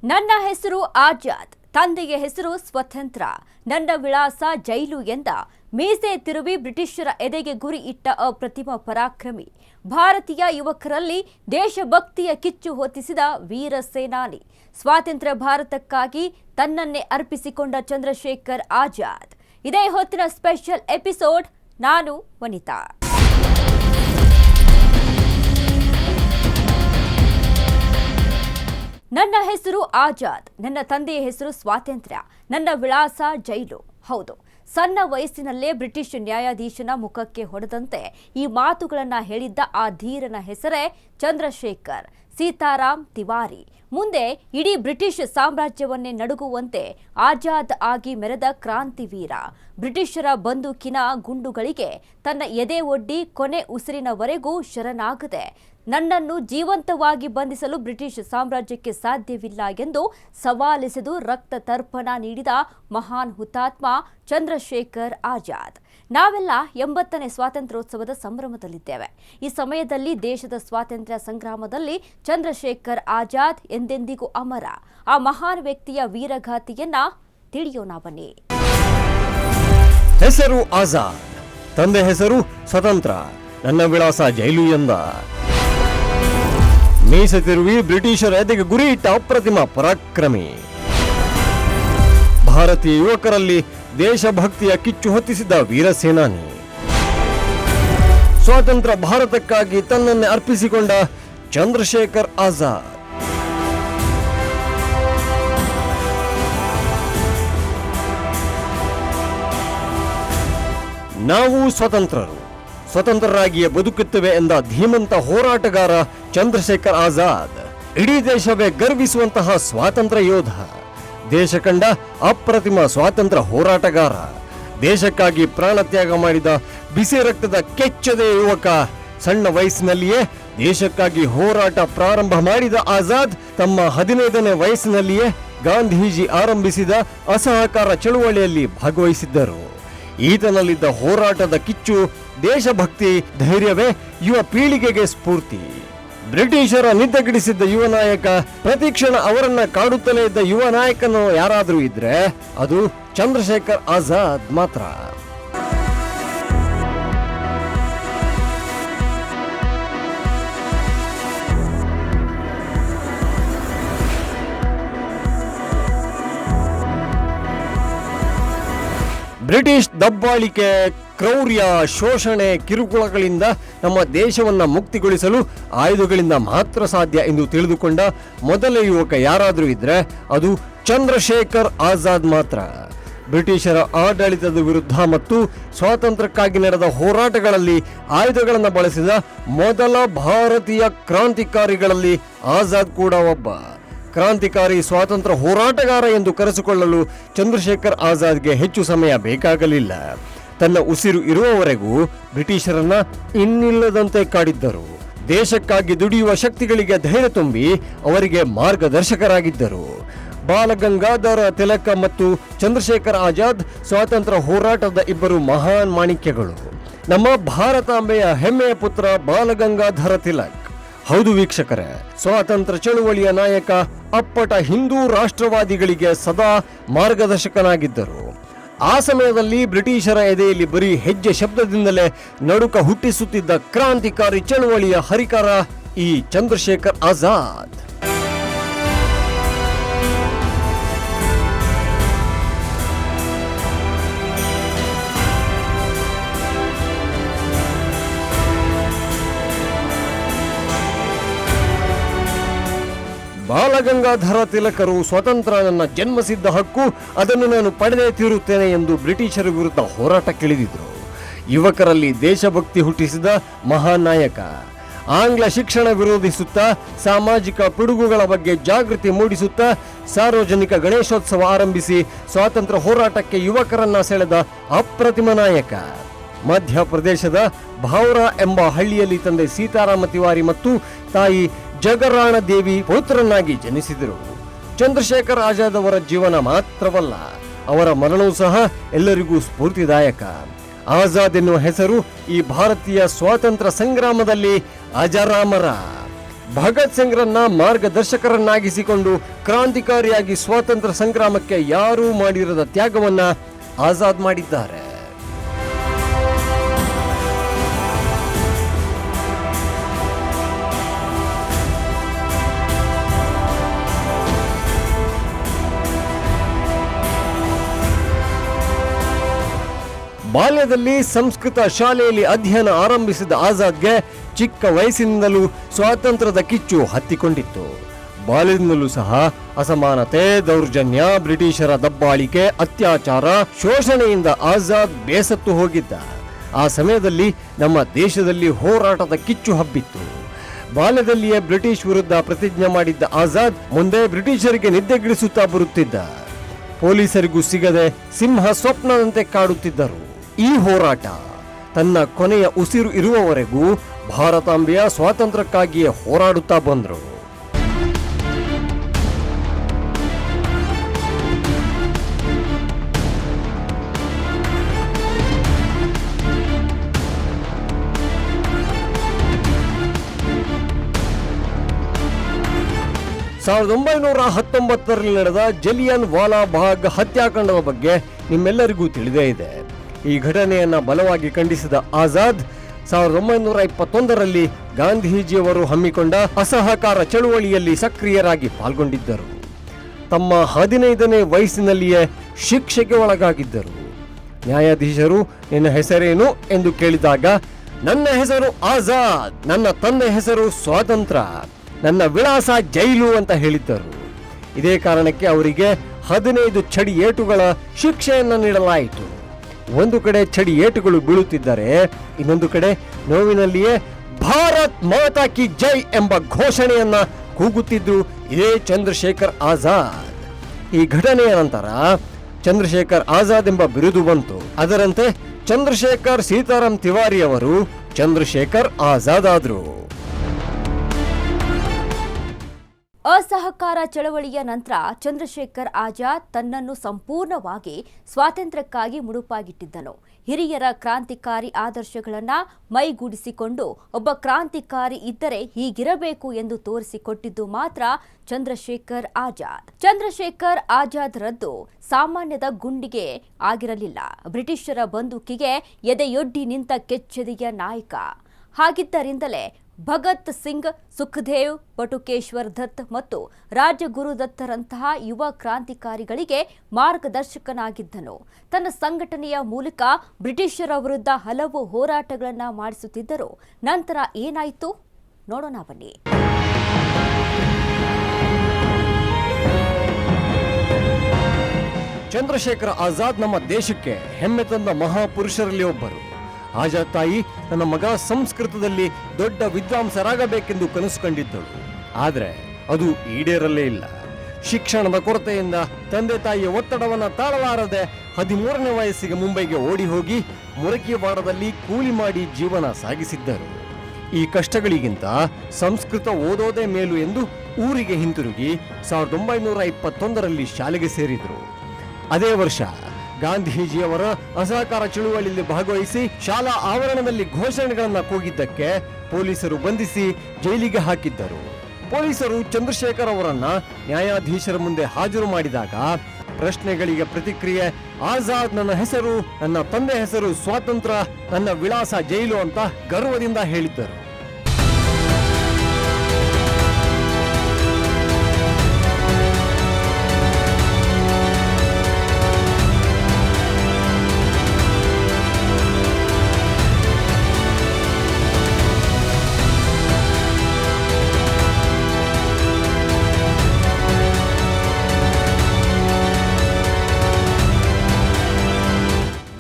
ನನ್ನ ಹೆಸರು ಆಜಾದ್, ತಂದೆಯ ಹೆಸರು ಸ್ವತಂತ್ರ, ನನ್ನ ವಿಳಾಸ ಜೈಲು ಎಂದ ಮೀಸೆ ತಿರುವಿ ಬ್ರಿಟಿಷರ ಎದೆಗೆ ಗುರಿ ಇಟ್ಟ ಅಪ್ರತಿಮ ಪರಾಕ್ರಮಿ, ಭಾರತೀಯ ಯುವಕರಲ್ಲಿ ದೇಶಭಕ್ತಿಯ ಕಿಚ್ಚು ಹೊತ್ತಿಸಿದ ವೀರ ಸೇನಾನಿ, ಸ್ವಾತಂತ್ರ್ಯ ಭಾರತಕ್ಕಾಗಿ ತನ್ನನ್ನೇ ಅರ್ಪಿಸಿಕೊಂಡ ಚಂದ್ರಶೇಖರ್ ಆಜಾದ್. ಇದೇ ಹೊತ್ತಿನ ಸ್ಪೆಷಲ್ ಎಪಿಸೋಡ್. ನಾನು ವನಿತಾ. ನನ್ನ ಹೆಸರು ಆಜಾದ್, ನನ್ನ ತಂದೆಯ ಹೆಸರು ಸ್ವಾತಂತ್ರ್ಯ, ನನ್ನ ವಿಳಾಸ ಜೈಲು. ಹೌದು, ಸಣ್ಣ ವಯಸ್ಸಿನಲ್ಲೇ ಬ್ರಿಟಿಷ್ ನ್ಯಾಯಾಧೀಶನ ಮುಖಕ್ಕೆ ಹೊಡೆದಂತೆ ಈ ಮಾತುಗಳನ್ನು ಹೇಳಿದ್ದ ಆ ಧೀರನ ಹೆಸರೇ ಚಂದ್ರಶೇಖರ್ ಸೀತಾರಾಮ್ ತಿವಾರಿ. ಮುಂದೆ ಇಡೀ ಬ್ರಿಟಿಷ್ ಸಾಮ್ರಾಜ್ಯವನ್ನೇ ನಡುಗುವಂತೆ ಆಜಾದ್ ಆಗಿ ಮೆರೆದ ಕ್ರಾಂತಿವೀರ. ಬ್ರಿಟಿಷರ ಬಂದೂಕಿನ ಗುಂಡುಗಳಿಗೆ ತನ್ನ ಎದೆ ಒಡ್ಡಿ ಕೊನೆ ಉಸಿರಿನವರೆಗೂ ಶರಣಾಗದೆ ನನ್ನನ್ನು ಜೀವಂತವಾಗಿ ಬಂಧಿಸಲು ಬ್ರಿಟಿಷ್ ಸಾಮ್ರಾಜ್ಯಕ್ಕೆ ಸಾಧ್ಯವಿಲ್ಲ ಎಂದು ಸವಾಲೆಸೆದು ರಕ್ತ ತರ್ಪಣ ನೀಡಿದ ಮಹಾನ್ ಹುತಾತ್ಮ ಚಂದ್ರಶೇಖರ್ ಆಜಾದ್. ನಾವೆಲ್ಲ 80ನೇ ಸ್ವಾತಂತ್ರ್ಯೋತ್ಸವದ ಸಂಭ್ರಮದಲ್ಲಿದ್ದೇವೆ. ಈ ಸಮಯದಲ್ಲಿ ದೇಶದ ಸ್ವಾತಂತ್ರ್ಯ ಸಂಗ್ರಾಮದಲ್ಲಿ ಚಂದ್ರಶೇಖರ್ ಆಜಾದ್ ಎಂದೆಂದಿಗೂ ಅಮರ. ಆ ಮಹಾನ್ ವ್ಯಕ್ತಿಯ ವೀರಗಾಥೆಯನ್ನ ತಿಳಿಯೋಣ ಬನ್ನಿ. ಹೆಸರು ಆಜಾದ್, ತಂದೆ ಹೆಸರು ಸ್ವತಂತ್ರ, ನನ್ನ ವಿಳಾಸ ಜೈಲು ಎಂದ ಮೀಸೆ ತಿರುವಿ ಬ್ರಿಟಿಷರ ಎದೆಗೆ ಗುರಿ ಇಟ್ಟ ಅಪ್ರತಿಮ ಪರಾಕ್ರಮಿ, ಭಾರತೀಯ ಯುವಕರಲ್ಲಿ ದೇಶಭಕ್ತಿಯ ಕಿಚ್ಚು ಹೊತ್ತಿಸಿದ ವೀರ ಸೇನಾನಿ, ಸ್ವಾತಂತ್ರ್ಯ ಭಾರತಕ್ಕಾಗಿ ತನ್ನನ್ನೇ ಅರ್ಪಿಸಿಕೊಂಡ ಚಂದ್ರಶೇಖರ್ ಆಜಾದ್. ನಾವು ಸ್ವತಂತ್ರರಾಗಿಯೇ ಬದುಕುತ್ತೇವೆ ಎಂದ ಧೀಮಂತ ಹೋರಾಟಗಾರ ಚಂದ್ರಶೇಖರ್ ಆಜಾದ್. ಇಡೀ ದೇಶವೇ ಗರ್ವಿಸುವಂತಹ ಸ್ವಾತಂತ್ರ್ಯ ಯೋಧ, ದೇಶ ಕಂಡ ಅಪ್ರತಿಮ ಸ್ವಾತಂತ್ರ್ಯ ಹೋರಾಟಗಾರ, ದೇಶಕ್ಕಾಗಿ ಪ್ರಾಣತ್ಯಾಗ ಮಾಡಿದ ಬಿಸಿ ರಕ್ತದ ಕೆಚ್ಚದೆ ಯುವಕ. ಸಣ್ಣ ವಯಸ್ಸಿನಲ್ಲಿಯೇ ದೇಶಕ್ಕಾಗಿ ಹೋರಾಟ ಪ್ರಾರಂಭ ಮಾಡಿದ ಆಜಾದ್ ತಮ್ಮ 15ನೇ ವಯಸ್ಸಿನಲ್ಲಿಯೇ ಗಾಂಧೀಜಿ ಆರಂಭಿಸಿದ ಅಸಹಕಾರ ಚಳುವಳಿಯಲ್ಲಿ ಭಾಗವಹಿಸಿದ್ದರು. ಈತನಲ್ಲಿದ್ದ ಹೋರಾಟದ ಕಿಚ್ಚು, ದೇಶಭಕ್ತಿ, ಧೈರ್ಯವೇ ಯುವ ಪೀಳಿಗೆಗೆ ಸ್ಫೂರ್ತಿ. ಬ್ರಿಟಿಷರ ನಿದ್ದೆಗಿಡಿಸಿದ್ದ ಯುವ ನಾಯಕ, ಪ್ರತಿಕ್ಷಣ ಅವರನ್ನ ಕಾಡುತ್ತಲೇ ಇದ್ದ ಯುವ ನಾಯಕನು ಯಾರಾದರೂ ಇದ್ರೆ ಅದು ಚಂದ್ರಶೇಖರ್ ಆಜಾದ್ ಮಾತ್ರ. ಬ್ರಿಟಿಷ್ ದಬ್ಬಾಳಿಕೆ, ಕ್ರೌರ್ಯ, ಶೋಷಣೆ, ಕಿರುಕುಳಗಳಿಂದ ನಮ್ಮ ದೇಶವನ್ನ ಮುಕ್ತಿಗೊಳಿಸಲು ಆಯುಧಗಳಿಂದ ಮಾತ್ರ ಸಾಧ್ಯ ಎಂದು ತಿಳಿದುಕೊಂಡ ಮೊದಲ ಯುವಕ ಯಾರಾದರೂ ಇದ್ರೆ ಅದು ಚಂದ್ರಶೇಖರ್ ಆಜಾದ್ ಮಾತ್ರ. ಬ್ರಿಟಿಷರ ಆಡಳಿತದ ವಿರುದ್ಧ ಮತ್ತು ಸ್ವಾತಂತ್ರ್ಯಕ್ಕಾಗಿ ನಡೆದ ಹೋರಾಟಗಳಲ್ಲಿ ಆಯುಧಗಳನ್ನು ಬಳಸಿದ ಮೊದಲ ಭಾರತೀಯ ಕ್ರಾಂತಿಕಾರಿಗಳಲ್ಲಿ ಆಜಾದ್ ಕೂಡ ಒಬ್ಬ. ಕ್ರಾಂತಿಕಾರಿ ಸ್ವಾತಂತ್ರ್ಯ ಹೋರಾಟಗಾರ ಎಂದು ಕರೆಸಿಕೊಳ್ಳಲು ಚಂದ್ರಶೇಖರ್ ಆಜಾದ್ಗೆ ಹೆಚ್ಚು ಸಮಯ ಬೇಕಾಗಲಿಲ್ಲ. ತನ್ನ ಉಸಿರು ಇರುವವರೆಗೂ ಬ್ರಿಟಿಷರನ್ನ ಇನ್ನಿಲ್ಲದಂತೆ ಕಾಡಿದ್ದರು. ದೇಶಕ್ಕಾಗಿ ದುಡಿಯುವ ಶಕ್ತಿಗಳಿಗೆ ಧೈರ್ಯ ತುಂಬಿ ಅವರಿಗೆ ಮಾರ್ಗದರ್ಶಕರಾಗಿದ್ದರು. ಬಾಲಗಂಗಾಧರ ತಿಲಕ ಮತ್ತು ಚಂದ್ರಶೇಖರ್ ಆಜಾದ್ ಸ್ವಾತಂತ್ರ್ಯ ಹೋರಾಟದ ಇಬ್ಬರು ಮಹಾನ್ ಮಾಣಿಕ್ಯಗಳು. ನಮ್ಮ ಭಾರತಾಂಬೆಯ ಹೆಮ್ಮೆಯ ಪುತ್ರ ಬಾಲಗಂಗಾಧರ ತಿಲಕ್. ಹೌದು ವೀಕ್ಷಕರೇ, ಸ್ವಾತಂತ್ರ್ಯ ಚಳುವಳಿಯ ನಾಯಕ, ಅಪ್ಪಟ ಹಿಂದೂ ರಾಷ್ಟ್ರವಾದಿಗಳಿಗೆ ಸದಾ ಮಾರ್ಗದರ್ಶಕನಾಗಿದ್ದರು. ಆ ಸಮಯದಲ್ಲಿ ಬ್ರಿಟಿಷರ ಎದೆಯಲ್ಲಿ ಬರೀ ಹೆಜ್ಜೆ ಶಬ್ದದಿಂದಲೇ ನಡುಕ ಹುಟ್ಟಿಸುತ್ತಿದ್ದ ಕ್ರಾಂತಿಕಾರಿ ಚಳುವಳಿಯ ಹರಿಕಾರ ಈ ಚಂದ್ರಶೇಖರ್ ಆಜಾದ್. ಬಾಲಗಂಗಾಧರ ತಿಲಕರು ಸ್ವತಂತ್ರ ನನ್ನ ಜನ್ಮಸಿದ್ಧ ಹಕ್ಕು, ಅದನ್ನು ನಾನು ಪಡೆದೇ ತೀರುತ್ತೇನೆ ಎಂದು ಬ್ರಿಟಿಷರ ವಿರುದ್ಧ ಹೋರಾಟಕ್ಕಿಳಿದಿದ್ರು. ಯುವಕರಲ್ಲಿ ದೇಶಭಕ್ತಿ ಹುಟ್ಟಿಸಿದ ಮಹಾನ್ ನಾಯಕ. ಆಂಗ್ಲ ಶಿಕ್ಷಣ ವಿರೋಧಿಸುತ್ತಾ, ಸಾಮಾಜಿಕ ಪಿಡುಗುಗಳ ಬಗ್ಗೆ ಜಾಗೃತಿ ಮೂಡಿಸುತ್ತಾ, ಸಾರ್ವಜನಿಕ ಗಣೇಶೋತ್ಸವ ಆರಂಭಿಸಿ ಸ್ವಾತಂತ್ರ್ಯ ಹೋರಾಟಕ್ಕೆ ಯುವಕರನ್ನ ಸೆಳೆದ ಅಪ್ರತಿಮ ನಾಯಕ. ಮಧ್ಯಪ್ರದೇಶದ ಭಾವ್ರಾ ಎಂಬ ಹಳ್ಳಿಯಲ್ಲಿ ತಂದೆ ಸೀತಾರಾಮ ತಿವಾರಿ ಮತ್ತು ತಾಯಿ ಜಗರಾಣ ದೇವಿ ಪುತ್ರನಾಗಿ ಜನಿಸಿದರು. ಚಂದ್ರಶೇಖರ್ ಆಜಾದ್ ಅವರ ಜೀವನ ಮಾತ್ರವಲ್ಲ, ಅವರ ಮರಣವೂ ಸಹ ಎಲ್ಲರಿಗೂ ಸ್ಫೂರ್ತಿದಾಯಕ. ಆಜಾದ್ ಎನ್ನುವ ಹೆಸರು ಈ ಭಾರತೀಯ ಸ್ವಾತಂತ್ರ್ಯ ಸಂಗ್ರಾಮದಲ್ಲಿ ಅಜರಾಮರ. ಭಗತ್ ಸಿಂಗ್ರನ್ನ ಮಾರ್ಗದರ್ಶಕರನ್ನಾಗಿಸಿಕೊಂಡು ಕ್ರಾಂತಿಕಾರಿಯಾಗಿ ಸ್ವಾತಂತ್ರ್ಯ ಸಂಗ್ರಾಮಕ್ಕೆ ಯಾರೂ ಮಾಡಿರದ ತ್ಯಾಗವನ್ನ ಆಜಾದ್ ಮಾಡಿದ್ದಾರೆ. ಬಾಲ್ಯದಲ್ಲಿ ಸಂಸ್ಕೃತ ಶಾಲೆಯಲ್ಲಿ ಅಧ್ಯಯನ ಆರಂಭಿಸಿದ ಆಜಾದ್ಗೆ ಚಿಕ್ಕ ವಯಸ್ಸಿನಿಂದಲೂ ಸ್ವಾತಂತ್ರ್ಯದ ಕಿಚ್ಚು ಹತ್ತಿಕೊಂಡಿತ್ತು. ಬಾಲ್ಯದಿಂದಲೂ ಸಹ ಅಸಮಾನತೆ, ದೌರ್ಜನ್ಯ, ಬ್ರಿಟಿಷರ ದಬ್ಬಾಳಿಕೆ, ಅತ್ಯಾಚಾರ, ಶೋಷಣೆಯಿಂದ ಆಜಾದ್ ಬೇಸತ್ತು ಹೋಗಿದ್ದ. ಆ ಸಮಯದಲ್ಲಿ ನಮ್ಮ ದೇಶದಲ್ಲಿ ಹೋರಾಟದ ಕಿಚ್ಚು ಹಬ್ಬಿತ್ತು. ಬಾಲ್ಯದಲ್ಲಿಯೇ ಬ್ರಿಟಿಷ್ ವಿರುದ್ಧ ಪ್ರತಿಜ್ಞೆ ಮಾಡಿದ್ದ ಆಜಾದ್ ಮುಂದೆ ಬ್ರಿಟಿಷರಿಗೆ ನಿದ್ದೆಗಿಳಿಸುತ್ತಾ ಬರುತ್ತಿದ್ದ. ಪೊಲೀಸರಿಗೂ ಸಿಗದೆ ಸಿಂಹ ಸ್ವಪ್ನದಂತೆ ಕಾಡುತ್ತಿದ್ದರು. ಈ ಹೋರಾಟ ತನ್ನ ಕೊನೆಯ ಉಸಿರು ಇರುವವರೆಗೂ ಭಾರತಾಂಬೆಯ ಸ್ವಾತಂತ್ರ್ಯಕ್ಕಾಗಿಯೇ ಹೋರಾಡುತ್ತಾ ಬಂದರು. ಸಾವಿರದ 1919ರಲ್ಲಿ ನಡೆದ ಜಲಿಯನ್ ವಾಲಾ ಬಾಗ್ ಹತ್ಯಾಕಾಂಡದ ಬಗ್ಗೆ ನಿಮ್ಮೆಲ್ಲರಿಗೂ ತಿಳಿದೇ ಇದೆ. ಈ ಘಟನೆಯನ್ನ ಬಲವಾಗಿ ಖಂಡಿಸಿದ ಆಜಾದ್ 1921ರಲ್ಲಿ ಗಾಂಧೀಜಿಯವರು ಹಮ್ಮಿಕೊಂಡ ಅಸಹಕಾರ ಚಳುವಳಿಯಲ್ಲಿ ಸಕ್ರಿಯರಾಗಿ ಪಾಲ್ಗೊಂಡಿದ್ದರು. ತಮ್ಮ 15ನೇ ವಯಸ್ಸಿನಲ್ಲಿಯೇ ಶಿಕ್ಷೆಗೆ ಒಳಗಾಗಿದ್ದರು. ನ್ಯಾಯಾಧೀಶರು ನಿನ್ನ ಹೆಸರೇನು ಎಂದು ಕೇಳಿದಾಗ, ನನ್ನ ಹೆಸರು ಆಜಾದ್, ನನ್ನ ತಂದೆ ಹೆಸರು ಸ್ವಾತಂತ್ರ್ಯ, ನನ್ನ ವಿಳಾಸ ಜೈಲು ಅಂತ ಹೇಳಿದ್ದರು. ಇದೇ ಕಾರಣಕ್ಕೆ ಅವರಿಗೆ 15 ಚಡಿ ಏಟುಗಳ ಶಿಕ್ಷೆಯನ್ನು ನೀಡಲಾಯಿತು. ಒಂದು ಕಡೆ ಚಡಿ ಏಟುಗಳು ಬೀಳುತ್ತಿದ್ದರೆ, ಇನ್ನೊಂದು ಕಡೆ ನೋವಿನಲ್ಲಿಯೇ ಭಾರತ್ ಮಾತಾ ಕಿ ಜೈ ಎಂಬ ಘೋಷಣೆಯನ್ನ ಕೂಗುತ್ತಿದ್ದು ಇದೇ ಚಂದ್ರಶೇಖರ್ ಆಜಾದ್. ಈ ಘಟನೆಯ ನಂತರ ಚಂದ್ರಶೇಖರ್ ಆಜಾದ್ ಎಂಬ ಬಿರುದು ಬಂತು. ಅದರಂತೆ ಚಂದ್ರಶೇಖರ್ ಸೀತಾರಾಮ್ ತಿವಾರಿ ಅವರು ಚಂದ್ರಶೇಖರ್ ಆಜಾದ್ ಆದರು. ಅಸಹಕಾರ ಚಳವಳಿಯ ನಂತರ ಚಂದ್ರಶೇಖರ್ ಆಜಾದ್ ತನ್ನನ್ನು ಸಂಪೂರ್ಣವಾಗಿ ಸ್ವಾತಂತ್ರ್ಯಕ್ಕಾಗಿ ಮುಡುಪಾಗಿಟ್ಟಿದ್ದನು. ಹಿರಿಯರ ಕ್ರಾಂತಿಕಾರಿ ಆದರ್ಶಗಳನ್ನು ಮೈಗೂಡಿಸಿಕೊಂಡು ಒಬ್ಬ ಕ್ರಾಂತಿಕಾರಿ ಇದ್ದರೆ ಹೀಗಿರಬೇಕು ಎಂದು ತೋರಿಸಿಕೊಟ್ಟಿದ್ದು ಮಾತ್ರ ಚಂದ್ರಶೇಖರ್ ಆಜಾದ್. ಚಂದ್ರಶೇಖರ್ ಆಜಾದ್ರದ್ದು ಸಾಮಾನ್ಯದ ಗುಂಡಿಗೆ ಆಗಿರಲಿಲ್ಲ. ಬ್ರಿಟಿಷರ ಬಂದೂಕಿಗೆ ಎದೆಯೊಡ್ಡಿ ನಿಂತ ಕೆಚ್ಚೆದೆಯ ನಾಯಕ. ಹಾಗಿದ್ದರಿಂದಲೇ ಭಗತ್ ಸಿಂಗ್, ಸುಖದೇವ್, ಬಟುಕೇಶ್ವರ್ ದತ್ ಮತ್ತು ರಾಜಗುರು ದತ್ತರಂತಹ ಯುವ ಕ್ರಾಂತಿಕಾರಿಗಳಿಗೆ ಮಾರ್ಗದರ್ಶಕನಾಗಿದ್ದನು. ತನ್ನ ಸಂಘಟನೆಯ ಮೂಲಕ ಬ್ರಿಟಿಷರ ವಿರುದ್ಧ ಹಲವು ಹೋರಾಟಗಳನ್ನು ಮಾಡಿಸುತ್ತಿದ್ದರು. ನಂತರ ಏನಾಯಿತು ನೋಡೋಣ ಬನ್ನಿ. ಚಂದ್ರಶೇಖರ್ ಆಜಾದ್ ನಮ್ಮ ದೇಶಕ್ಕೆ ಹೆಮ್ಮೆ ತಂದ ಮಹಾಪುರುಷರಲ್ಲಿ ಒಬ್ಬರು. ಆಜಾದ್ ತಾಯಿ ತನ್ನ ಮಗ ಸಂಸ್ಕೃತದಲ್ಲಿ ದೊಡ್ಡ ವಿದ್ವಾಂಸರಾಗಬೇಕೆಂದು ಕನಸು ಕಂಡಿದ್ದಳು. ಆದರೆ ಅದು ಈಡೇರಲೇ ಇಲ್ಲ. ಶಿಕ್ಷಣದ ಕೊರತೆಯಿಂದ ತಂದೆ ತಾಯಿಯ ಒತ್ತಡವನ್ನು ತಾಳಲಾರದೆ 13ನೇ ವಯಸ್ಸಿಗೆ ಮುಂಬೈಗೆ ಓಡಿ ಹೋಗಿ ಮುರಕಿವಾಡದಲ್ಲಿ ಕೂಲಿ ಮಾಡಿ ಜೀವನ ಸಾಗಿಸಿದ್ದರು. ಈ ಕಷ್ಟಗಳಿಗಿಂತ ಸಂಸ್ಕೃತ ಓದೋದೇ ಮೇಲು ಎಂದು ಊರಿಗೆ ಹಿಂತಿರುಗಿ 1921ರಲ್ಲಿ ಶಾಲೆಗೆ ಸೇರಿದರು. ಅದೇ ವರ್ಷ ಗಾಂಧೀಜಿಯವರ ಅಸಹಕಾರ ಚಳುವಳಿಯಲ್ಲಿ ಭಾಗವಹಿಸಿ ಶಾಲಾ ಆವರಣದಲ್ಲಿ ಘೋಷಣೆಗಳನ್ನು ಕೂಗಿದ್ದಕ್ಕೆ ಪೊಲೀಸರು ಬಂಧಿಸಿ ಜೈಲಿಗೆ ಹಾಕಿದ್ದರು. ಪೊಲೀಸರು ಚಂದ್ರಶೇಖರ್ ಅವರನ್ನ ನ್ಯಾಯಾಧೀಶರ ಮುಂದೆ ಹಾಜರು ಮಾಡಿದಾಗ ಪ್ರಶ್ನೆಗಳಿಗೆ ಪ್ರತಿಕ್ರಿಯೆ, ಆಜಾದ್ ನನ್ನ ಹೆಸರು, ನನ್ನ ತಂದೆ ಹೆಸರು ಸ್ವಾತಂತ್ರ್ಯ, ನನ್ನ ವಿಳಾಸ ಜೈಲು ಅಂತ ಗರ್ವದಿಂದ ಹೇಳಿದ್ದರು.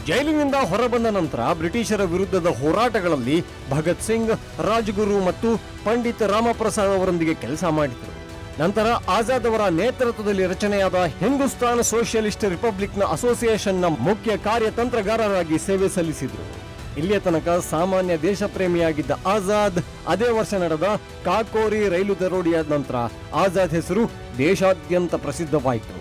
ಜೈಲಿನಿಂದ ಹೊರಬಂದ ನಂತರ ಬ್ರಿಟಿಷರ ವಿರುದ್ಧದ ಹೋರಾಟಗಳಲ್ಲಿ ಭಗತ್ ಸಿಂಗ್, ರಾಜಗುರು ಮತ್ತು ಪಂಡಿತ್ ರಾಮಪ್ರಸಾದ್ ಅವರೊಂದಿಗೆ ಕೆಲಸ ಮಾಡಿದರು. ನಂತರ ಆಜಾದ್ ಅವರ ನೇತೃತ್ವದಲ್ಲಿ ರಚನೆಯಾದ ಹಿಂದೂಸ್ತಾನ್ ಸೋಷಿಯಲಿಸ್ಟ್ ರಿಪಬ್ಲಿಕ್ನ ಅಸೋಸಿಯೇಷನ್ನ ಮುಖ್ಯ ಕಾರ್ಯತಂತ್ರಗಾರರಾಗಿ ಸೇವೆ ಸಲ್ಲಿಸಿದರು. ಇಲ್ಲಿಯ ತನಕ ಸಾಮಾನ್ಯ ದೇಶ ಪ್ರೇಮಿಯಾಗಿದ್ದ ಆಜಾದ್ ಅದೇ ವರ್ಷ ನಡೆದ ಕಾಕೋರಿ ರೈಲು ದರೋಡೆಯಾದ ನಂತರ ಆಜಾದ್ ಹೆಸರು ದೇಶಾದ್ಯಂತ ಪ್ರಸಿದ್ಧವಾಯಿತು.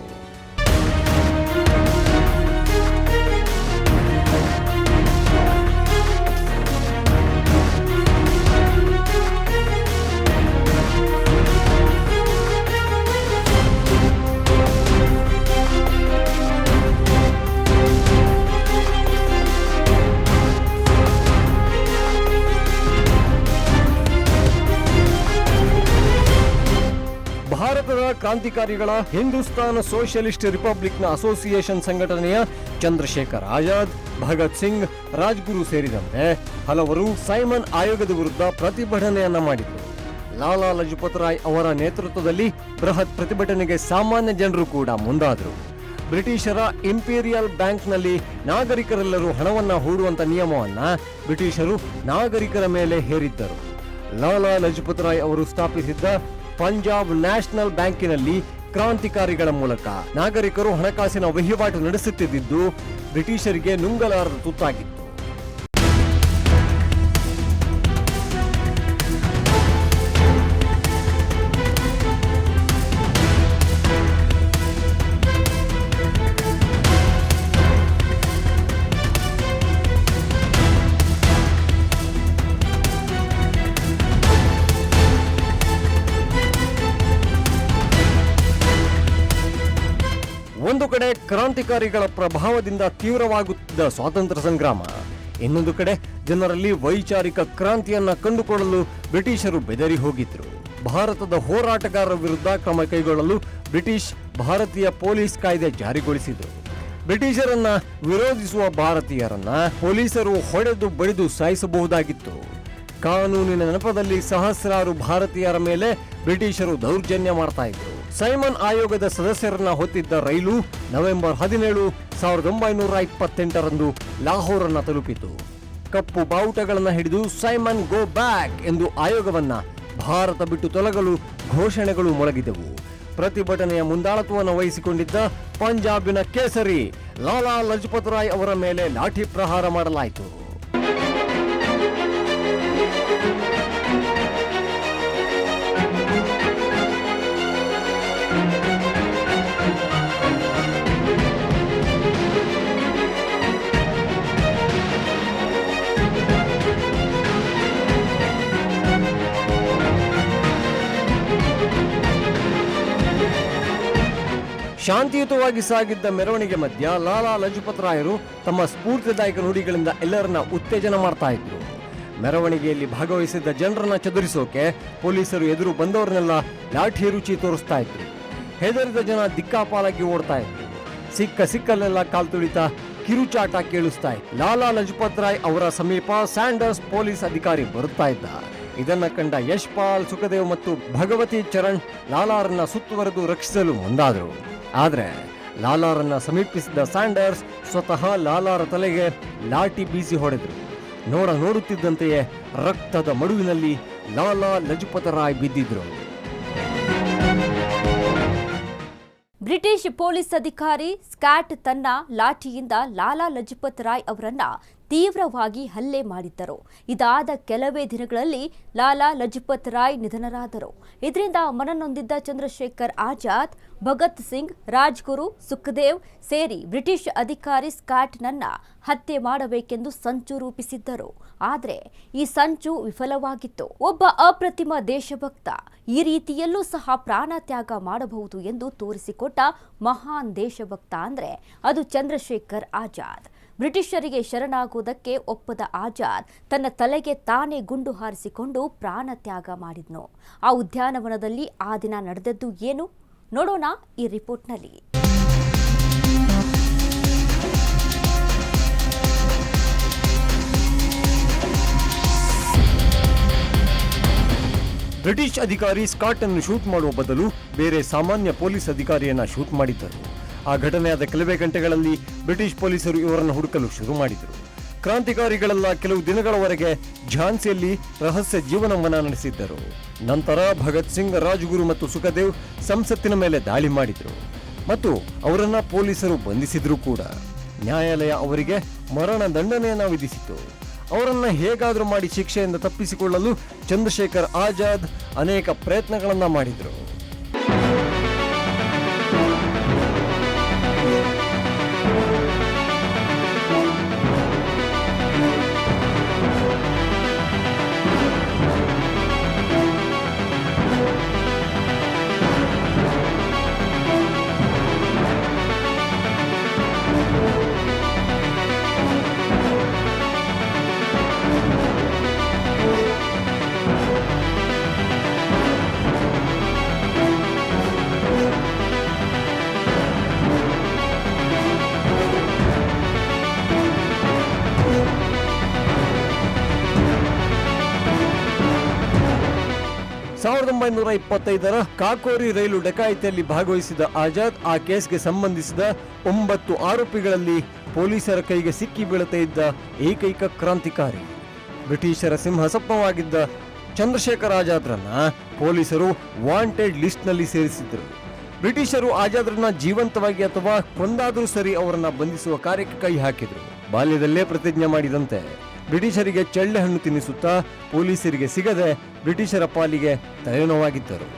ಕ್ರಾಂತಿಕಾರಿಗಳ ಹಿಂದೂಸ್ತಾನ ಸೋಷಿಯಲಿಸ್ಟ್ ರಿಪಬ್ಲಿಕ್ನ ಅಸೋಸಿಯೇಷನ್ ಸಂಘಟನೆಯ ಚಂದ್ರಶೇಖರ್ ಆಜಾದ್, ಭಗತ್ ಸಿಂಗ್, ರಾಜ್ಗುರು ಸೇರಿದಂತೆ ಹಲವರು ಸೈಮನ್ ಆಯೋಗದ ವಿರುದ್ಧ ಪ್ರತಿಭಟನೆಯನ್ನ ಮಾಡಿದರು. ಲಾಲಾ ಲಜಪತ್ ರಾಯ್ ಅವರ ನೇತೃತ್ವದಲ್ಲಿ ಬೃಹತ್ ಪ್ರತಿಭಟನೆಗೆ ಸಾಮಾನ್ಯ ಜನರು ಕೂಡ ಮುಂದಾದರು. ಬ್ರಿಟಿಷರ ಇಂಪೀರಿಯಲ್ ಬ್ಯಾಂಕ್ನಲ್ಲಿ ನಾಗರಿಕರೆಲ್ಲರೂ ಹಣವನ್ನ ಹೂಡುವಂತ ನಿಯಮವನ್ನ ಬ್ರಿಟಿಷರು ನಾಗರಿಕರ ಮೇಲೆ ಹೇರಿದ್ದರು. ಲಾಲಾ ಲಜಪತ್ ರಾಯ್ ಅವರು ಸ್ಥಾಪಿಸಿದ್ದ ಪಂಜಾಬ್ ನ್ಯಾಷನಲ್ ಬ್ಯಾಂಕಿನಲ್ಲಿ ಕ್ರಾಂತಿಕಾರಿಗಳ ಮೂಲಕ ನಾಗರಿಕರು ಹಣಕಾಸಿನ ವಹಿವಾಟು ನಡೆಸುತ್ತಿದ್ದು ಬ್ರಿಟಿಷರಿಗೆ ನುಂಗಲಾರದ ತುತ್ತಾಗಿತ್ತು. ಒಂದು ಕಡೆ ಕ್ರಾಂತಿಕಾರಿಗಳ ಪ್ರಭಾವದಿಂದ ತೀವ್ರವಾಗುತ್ತಿದ್ದ ಸ್ವಾತಂತ್ರ್ಯ ಸಂಗ್ರಾಮ, ಇನ್ನೊಂದು ಕಡೆ ಜನರಲ್ಲಿ ವೈಚಾರಿಕ ಕ್ರಾಂತಿಯನ್ನ ಕಂಡುಕೊಳ್ಳಲು ಬ್ರಿಟಿಷರು ಬೆದರಿ ಹೋಗಿದ್ರು. ಭಾರತದ ಹೋರಾಟಗಾರರ ವಿರುದ್ಧ ಕ್ರಮ ಕೈಗೊಳ್ಳಲು ಬ್ರಿಟಿಷ್ ಭಾರತೀಯ ಪೊಲೀಸ್ ಕಾಯ್ದೆ ಜಾರಿಗೊಳಿಸಿದ್ರು. ಬ್ರಿಟಿಷರನ್ನ ವಿರೋಧಿಸುವ ಭಾರತೀಯರನ್ನ ಪೊಲೀಸರು ಹೊಡೆದು ಬಡಿದು ಸಾಯಿಸಬಹುದಾಗಿತ್ತು. ಕಾನೂನಿನ ನೆನಪದಲ್ಲಿ ಸಹಸ್ರಾರು ಭಾರತೀಯರ ಮೇಲೆ ಬ್ರಿಟಿಷರು ದೌರ್ಜನ್ಯ ಮಾಡ್ತಾ ಇದ್ರು. ಸೈಮನ್ ಆಯೋಗದ ಸದಸ್ಯರನ್ನ ಹೊತ್ತಿದ್ದ ರೈಲು ನವೆಂಬರ್ 17, 1928 ಲಾಹೋರನ್ನ ತಲುಪಿತು. ಕಪ್ಪು ಬಾವುಟಗಳನ್ನ ಹಿಡಿದು ಸೈಮನ್ ಗೋ ಬ್ಯಾಕ್ ಎಂದು ಆಯೋಗವನ್ನ ಭಾರತ ಬಿಟ್ಟು ತೊಲಗಲು ಘೋಷಣೆಗಳು ಮೊಳಗಿದವು. ಪ್ರತಿಭಟನೆಯ ಮುಂದಾಳತ್ವವನ್ನು ವಹಿಸಿಕೊಂಡಿದ್ದ ಪಂಜಾಬಿನ ಕೇಸರಿ ಲಾಲಾ ಲಜಪತ್ ರಾಯ್ ಅವರ ಮೇಲೆ ಲಾಠಿ ಪ್ರಹಾರ ಮಾಡಲಾಯಿತು. ಶಾಂತಿಯುತವಾಗಿ ಸಾಗಿದ್ದ ಮೆರವಣಿಗೆ ಮಧ್ಯ ಲಾಲಾ ಲಜಪತ್ ರಾಯರು ತಮ್ಮ ಸ್ಫೂರ್ತಿದಾಯಕ ನುಡಿಗಳಿಂದ ಎಲ್ಲರನ್ನ ಉತ್ತೇಜನ ಮಾಡ್ತಾ ಇದ್ರು. ಮೆರವಣಿಗೆಯಲ್ಲಿ ಭಾಗವಹಿಸಿದ್ದ ಜನರನ್ನ ಚದುರಿಸೋಕೆ ಪೊಲೀಸರು ಎದುರು ಬಂದವರನ್ನೆಲ್ಲ ಲಾಠಿ ರುಚಿ ತೋರಿಸ್ತಾ ಇದ್ರು. ಹೆದರಿದ ಜನ ದಿಕ್ಕಾಪಾಲಾಗಿ ಓಡ್ತಾ ಇದ್ರು. ಸಿಕ್ಕಲ್ಲೆಲ್ಲ ಕಾಲ್ತುಳಿತ ಕಿರುಚಾಟ ಕೇಳಿಸ್ತಾ ಇತ್ತು. ಲಾಲಾ ಲಜಪತ್ ರಾಯ್ ಅವರ ಸಮೀಪ ಸ್ಯಾಂಡರ್ಸ್ ಪೊಲೀಸ್ ಅಧಿಕಾರಿ ಬರುತ್ತಾ ಇದ್ದ. ಇದನ್ನ ಕಂಡ ಯಶ್ಪಾಲ್, ಸುಖದೇವ್ ಮತ್ತು ಭಗವತಿ ಚರಣ್ ಲಾಲಾರನ್ನ ಸುತ್ತುವರೆದು ರಕ್ಷಿಸಲು ಮುಂದಾದರು. ಆದ್ರೆ ಲಾಲಾರನ್ನ ಸಮೀಪಿಸಿದ ಸ್ಯಾಂಡರ್ಸ್ ಸ್ವತಃ ಲಾಲಾರ ತಲೆಗೆ ಲಾಠಿ ಬೀಸಿ ಹೊಡೆದರು. ನೋಡುತ್ತಿದ್ದಂತೆಯೇ ರಕ್ತದ ಮಡುವಿನಲ್ಲಿ ಲಾಲಾ ಲಜಪತ್ ರಾಯ್ ಬಿದ್ದಿದ್ರು. ಬ್ರಿಟಿಷ್ ಪೊಲೀಸ್ ಅಧಿಕಾರಿ ಸ್ಕಾಟ್ ತನ್ನ ಲಾಠಿಯಿಂದ ಲಾಲಾ ಲಜಪತ್ ರಾಯ್ ಅವರನ್ನ ತೀವ್ರವಾಗಿ ಹಲ್ಲೆ ಮಾಡಿದ್ದರು. ಇದಾದ ಕೆಲವೇ ದಿನಗಳಲ್ಲಿ ಲಾಲಾ ಲಜಪತ್ ರಾಯ್ ನಿಧನರಾದರು. ಇದರಿಂದ ಮನನೊಂದಿದ್ದ ಚಂದ್ರಶೇಖರ್ ಆಜಾದ್, ಭಗತ್ ಸಿಂಗ್, ರಾಜ್ಗುರು, ಸುಖದೇವ್ ಸೇರಿ ಬ್ರಿಟಿಷ್ ಅಧಿಕಾರಿ ಸ್ಕಾಟ್ನನ್ನ ಹತ್ಯೆ ಮಾಡಬೇಕೆಂದು ಸಂಚು ರೂಪಿಸಿದ್ದರು. ಆದರೆ ಈ ಸಂಚು ವಿಫಲವಾಗಿತ್ತು. ಒಬ್ಬ ಅಪ್ರತಿಮ ದೇಶಭಕ್ತ ಈ ರೀತಿಯಲ್ಲೂ ಸಹ ಪ್ರಾಣ ತ್ಯಾಗ ಮಾಡಬಹುದು ಎಂದು ತೋರಿಸಿಕೊಟ್ಟ ಮಹಾನ್ ದೇಶಭಕ್ತ ಅಂದ್ರೆ ಅದು ಚಂದ್ರಶೇಖರ್ ಆಜಾದ್. ಬ್ರಿಟಿಷರಿಗೆ ಶರಣಾಗುವುದಕ್ಕೆ ಒಪ್ಪದ ಆಜಾದ್ ತನ್ನ ತಲೆಗೆ ತಾನೇ ಗುಂಡು ಹಾರಿಸಿಕೊಂಡು ಪ್ರಾಣ ತ್ಯಾಗ ಮಾಡಿದ್ನು. ಆ ಉದ್ಯಾನವನದಲ್ಲಿ ಆ ದಿನ ನಡೆದದ್ದು ಏನು ನೋಡೋಣ ಈ ರಿಪೋರ್ಟ್ನಲ್ಲಿ. ಬ್ರಿಟಿಷ್ ಅಧಿಕಾರಿ ಸ್ಕಾಟ್ ಅನ್ನು ಶೂಟ್ ಮಾಡುವ ಬದಲು ಬೇರೆ ಸಾಮಾನ್ಯ ಪೊಲೀಸ್ ಅಧಿಕಾರಿಯನ್ನ ಶೂಟ್ ಮಾಡಿದ್ದರು. ಆ ಘಟನೆಯಾದ ಕೆಲವೇ ಗಂಟೆಗಳಲ್ಲಿ ಬ್ರಿಟಿಷ್ ಪೊಲೀಸರು ಇವರನ್ನು ಹುಡುಕಲು ಶುರು ಮಾಡಿದರು. ಕ್ರಾಂತಿಕಾರಿಗಳೆಲ್ಲ ಕೆಲವು ದಿನಗಳವರೆಗೆ ಝಾನ್ಸಿಯಲ್ಲಿ ರಹಸ್ಯ ಜೀವನವನ್ನ ನಡೆಸಿದ್ದರು. ನಂತರ ಭಗತ್ ಸಿಂಗ್, ರಾಜ್ಗುರು ಮತ್ತು ಸುಖದೇವ್ ಸಂಸತ್ತಿನ ಮೇಲೆ ದಾಳಿ ಮಾಡಿದರು ಮತ್ತು ಅವರನ್ನ ಪೊಲೀಸರು ಬಂಧಿಸಿದ್ರು ಕೂಡ. ನ್ಯಾಯಾಲಯ ಅವರಿಗೆ ಮರಣ ದಂಡನೆಯನ್ನ ವಿಧಿಸಿತು. ಅವರನ್ನ ಹೇಗಾದರೂ ಮಾಡಿ ಶಿಕ್ಷೆಯಿಂದ ತಪ್ಪಿಸಿಕೊಳ್ಳಲು ಚಂದ್ರಶೇಖರ್ ಆಜಾದ್ ಅನೇಕ ಪ್ರಯತ್ನಗಳನ್ನ ಮಾಡಿದರು. 1925ರ ಕಾಕೋರಿ ರೈಲು ಡಕಾಯಿತಿಯಲ್ಲಿ ಭಾಗವಹಿಸಿದ ಆಜಾದ್ ಆ ಕೇಸ್ಗೆ ಸಂಬಂಧಿಸಿದ 9 ಆರೋಪಿಗಳಲ್ಲಿ ಪೊಲೀಸರ ಕೈಗೆ ಸಿಕ್ಕಿ ಬೀಳುತ್ತಾ ಇದ್ದ ಏಕೈಕ ಕ್ರಾಂತಿಕಾರಿ. ಬ್ರಿಟಿಷರ ಸಿಂಹಸಪ್ಪವಾಗಿದ್ದ ಚಂದ್ರಶೇಖರ್ ಆಜಾದ್ರನ್ನ ಪೊಲೀಸರು ವಾಂಟೆಡ್ ಲಿಸ್ಟ್ನಲ್ಲಿ ಸೇರಿಸಿದ್ರು. ಬ್ರಿಟಿಷರು ಆಜಾದ್ರನ್ನ ಜೀವಂತವಾಗಿ ಅಥವಾ ಕೊಂದಾದ್ರೂ ಸರಿ ಅವರನ್ನ ಬಂಧಿಸುವ ಕಾರ್ಯಕ್ಕೆ ಕೈ ಹಾಕಿದ್ರು. ಬಾಲ್ಯದಲ್ಲೇ ಪ್ರತಿಜ್ಞೆ ಮಾಡಿದಂತೆ ಬ್ರಿಟಿಷರಿಗೆ ಚಳ್ಳೆ ಹಣ್ಣು ತಿನ್ನಿಸುತ್ತಾ ಪೊಲೀಸರಿಗೆ ಸಿಗದೆ ಬ್ರಿಟಿಷರ ಪಾಲಿಗೆ ತಲೆನೋವಾಗಿದ್ದರು.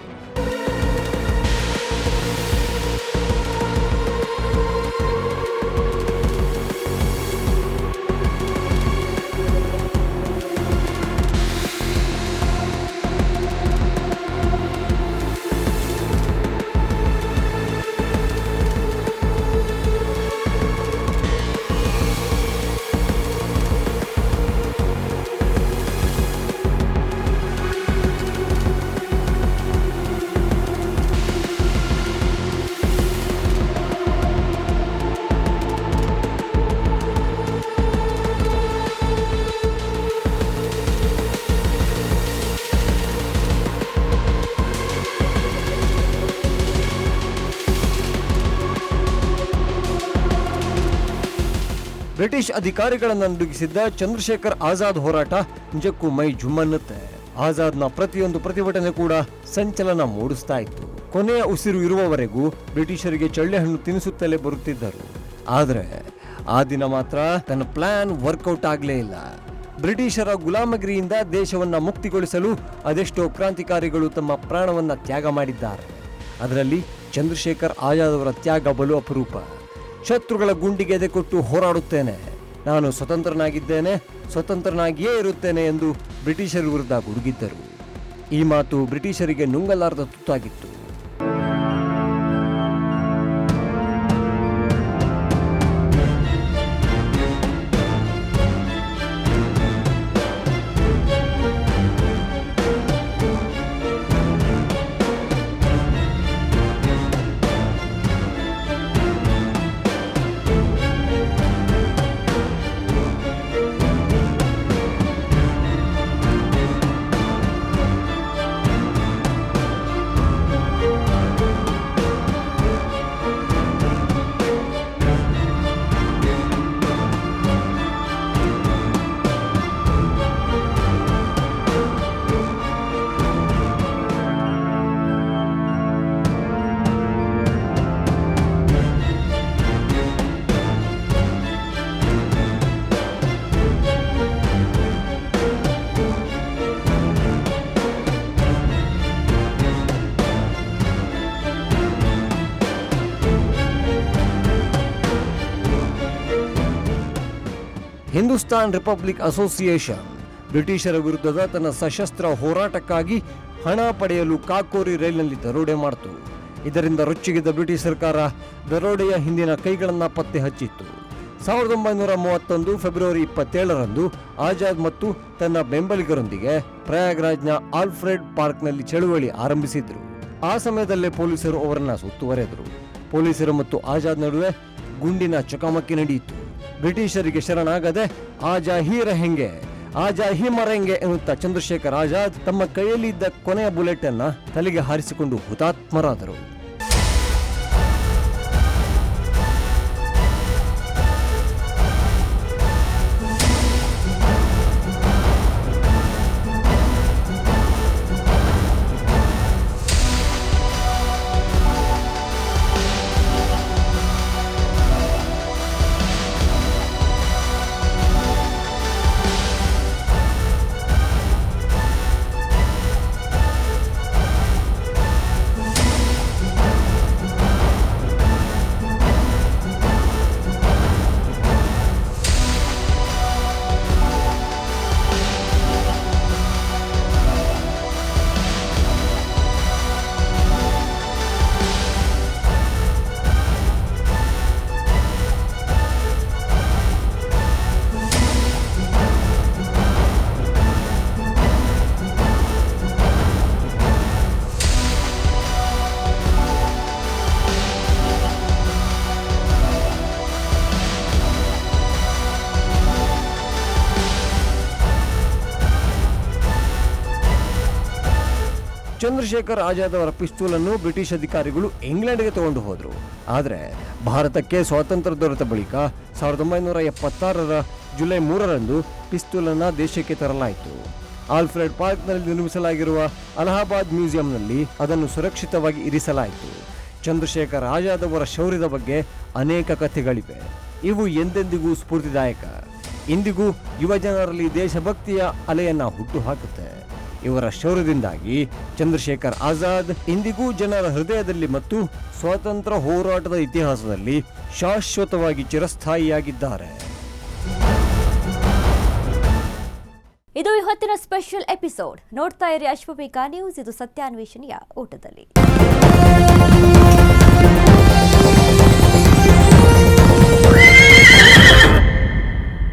ಬ್ರಿಟಿಷ್ ಅಧಿಕಾರಿಗಳನ್ನು ನಡುಗಿಸಿದ್ದ ಚಂದ್ರಶೇಖರ್ ಆಜಾದ್ ಹೋರಾಟ ನಿಜಕ್ಕೂ ಮೈ ಜುಮ್ಮನ್ನುತ್ತೆ. ಆಜಾದ್ನ ಪ್ರತಿಯೊಂದು ಪ್ರತಿಭಟನೆ ಕೂಡ ಸಂಚಲನ ಮೂಡಿಸ್ತಾ ಇತ್ತು. ಕೊನೆಯ ಉಸಿರು ಇರುವವರೆಗೂ ಬ್ರಿಟಿಷರಿಗೆ ಚಳ್ಳೆ ಹಣ್ಣು ತಿನ್ನಿಸುತ್ತಲೇ ಬರುತ್ತಿದ್ದರು. ಆದರೆ ಆ ದಿನ ಮಾತ್ರ ತನ್ನ ಪ್ಲಾನ್ ವರ್ಕೌಟ್ ಆಗಲೇ ಇಲ್ಲ. ಬ್ರಿಟಿಷರ ಗುಲಾಮಗಿರಿಯಿಂದ ದೇಶವನ್ನ ಮುಕ್ತಿಗೊಳಿಸಲು ಅದೆಷ್ಟೋ ಕ್ರಾಂತಿಕಾರಿಗಳು ತಮ್ಮ ಪ್ರಾಣವನ್ನ ತ್ಯಾಗ ಮಾಡಿದ್ದಾರೆ. ಅದರಲ್ಲಿ ಚಂದ್ರಶೇಖರ್ ಆಜಾದ್ ಅವರ ತ್ಯಾಗ ಬಲು ಅಪರೂಪ. ಶತ್ರುಗಳ ಗುಂಡಿಗೆ ಎದೆ ಕೊಟ್ಟು ಹೋರಾಡುತ್ತೇನೆ, ನಾನು ಸ್ವತಂತ್ರನಾಗಿದ್ದೇನೆ, ಸ್ವತಂತ್ರನಾಗಿಯೇ ಇರುತ್ತೇನೆ ಎಂದು ಬ್ರಿಟಿಷರ ವಿರುದ್ಧ ಗುಡುಗಿದ್ದರು. ಈ ಮಾತು ಬ್ರಿಟಿಷರಿಗೆ ನುಂಗಲಾರದ ತುತ್ತಾಗಿತ್ತು. ಹಿಂದೂಸ್ತಾನ್ ರಿಪಬ್ಲಿಕ್ ಅಸೋಸಿಯೇಷನ್ ಬ್ರಿಟಿಷರ ವಿರುದ್ಧದ ತನ್ನ ಸಶಸ್ತ್ರ ಹೋರಾಟಕ್ಕಾಗಿ ಹಣ ಪಡೆಯಲು ಕಾಕೋರಿ ರೈಲಿನಲ್ಲಿ ದರೋಡೆ ಮಾಡಿತು. ಇದರಿಂದ ರೊಚ್ಚಿಗೆದ್ದ ಬ್ರಿಟಿಷ್ ಸರ್ಕಾರ ದರೋಡೆಯ ಹಿಂದಿನ ಕೈಗಳನ್ನ ಪತ್ತೆ ಹಚ್ಚಿತ್ತು. 1931 ಫೆಬ್ರವರಿ 27ರಂದು ಆಜಾದ್ ಮತ್ತು ತನ್ನ ಬೆಂಬಲಿಗರೊಂದಿಗೆ ಪ್ರಯಾಗ್ರಾಜ್ನ ಆಲ್ಫ್ರೆಡ್ ಪಾರ್ಕ್ನಲ್ಲಿ ಚಳುವಳಿ ಆರಂಭಿಸಿದ್ರು. ಆ ಸಮಯದಲ್ಲೇ ಪೊಲೀಸರು ಅವರನ್ನ ಸುತ್ತುವರೆದರು. ಪೊಲೀಸರು ಮತ್ತು ಆಜಾದ್ ನಡುವೆ ಗುಂಡಿನ ಚಕಮಕಿ ನಡೆಯಿತು. ಬ್ರಿಟಿಷರಿಗೆ ಶರಣಾಗದೆ ಆಜಾ ಹೀ ರಹೆಂಗೆ, ಆಜಾ ಹೀ ಮರೆಂಗೆ ಎನ್ನುತ್ತಾ ಚಂದ್ರಶೇಖರ್ ಆಜಾದ್ ತಮ್ಮ ಕೈಯಲ್ಲಿದ್ದ ಕೊನೆಯ ಬುಲೆಟ್ ಅನ್ನ ತಲೆಗೆ ಹಾರಿಸಿಕೊಂಡು ಹುತಾತ್ಮರಾದರು. ಚಂದ್ರಶೇಖರ್ ಆಜಾದ್ ಅವರ ಪಿಸ್ತೂಲ್ ಅನ್ನು ಬ್ರಿಟಿಷ್ ಅಧಿಕಾರಿಗಳು ಇಂಗ್ಲೆಂಡ್ಗೆ ತಗೊಂಡು ಹೋದ್ರು. ಆದರೆ ಭಾರತಕ್ಕೆ ಸ್ವಾತಂತ್ರ್ಯ ದೊರೆತ ಬಳಿಕ 1976ರ ಜುಲೈ 3ರಂದು ಪಿಸ್ತೂಲ್ ಅನ್ನು ದೇಶಕ್ಕೆ ತರಲಾಯಿತು. ಆಲ್ಫ್ರೆಡ್ ಪಾರ್ಕ್ನಲ್ಲಿ ನಿರ್ಮಿಸಲಾಗಿರುವ ಅಲಹಾಬಾದ್ ಮ್ಯೂಸಿಯಂನಲ್ಲಿ ಅದನ್ನು ಸುರಕ್ಷಿತವಾಗಿ ಇರಿಸಲಾಯಿತು. ಚಂದ್ರಶೇಖರ್ ಆಜಾದ್ ಅವರ ಶೌರ್ಯದ ಬಗ್ಗೆ ಅನೇಕ ಕಥೆಗಳಿವೆ. ಇವು ಎಂದೆಂದಿಗೂ ಸ್ಫೂರ್ತಿದಾಯಕ. ಇಂದಿಗೂ ಯುವ ಜನರಲ್ಲಿ ದೇಶಭಕ್ತಿಯ ಅಲೆಯನ್ನ ಹುಟ್ಟುಹಾಕುತ್ತೆ. ಇವರ ಶೌರ್ಯದಿಂದಾಗಿ ಚಂದ್ರಶೇಖರ್ ಆಜಾದ್ ಇಂದಿಗೂ ಜನರ ಹೃದಯದಲ್ಲಿ ಮತ್ತು ಸ್ವಾತಂತ್ರ್ಯ ಹೋರಾಟದ ಇತಿಹಾಸದಲ್ಲಿ ಶಾಶ್ವತವಾಗಿ ಚಿರಸ್ಥಾಯಿಯಾಗಿದ್ದಾರೆ. ಇದು ಇವತ್ತಿನ ಸ್ಪೆಷಲ್ ಎಪಿಸೋಡ್. ನೋಡ್ತಾ ಇರಿ ಅಶ್ವವೇಗ ನ್ಯೂಸ್. ಇದು ಸತ್ಯಾನ್ವೇಷಣೆಯ ಓಟದಲ್ಲಿ.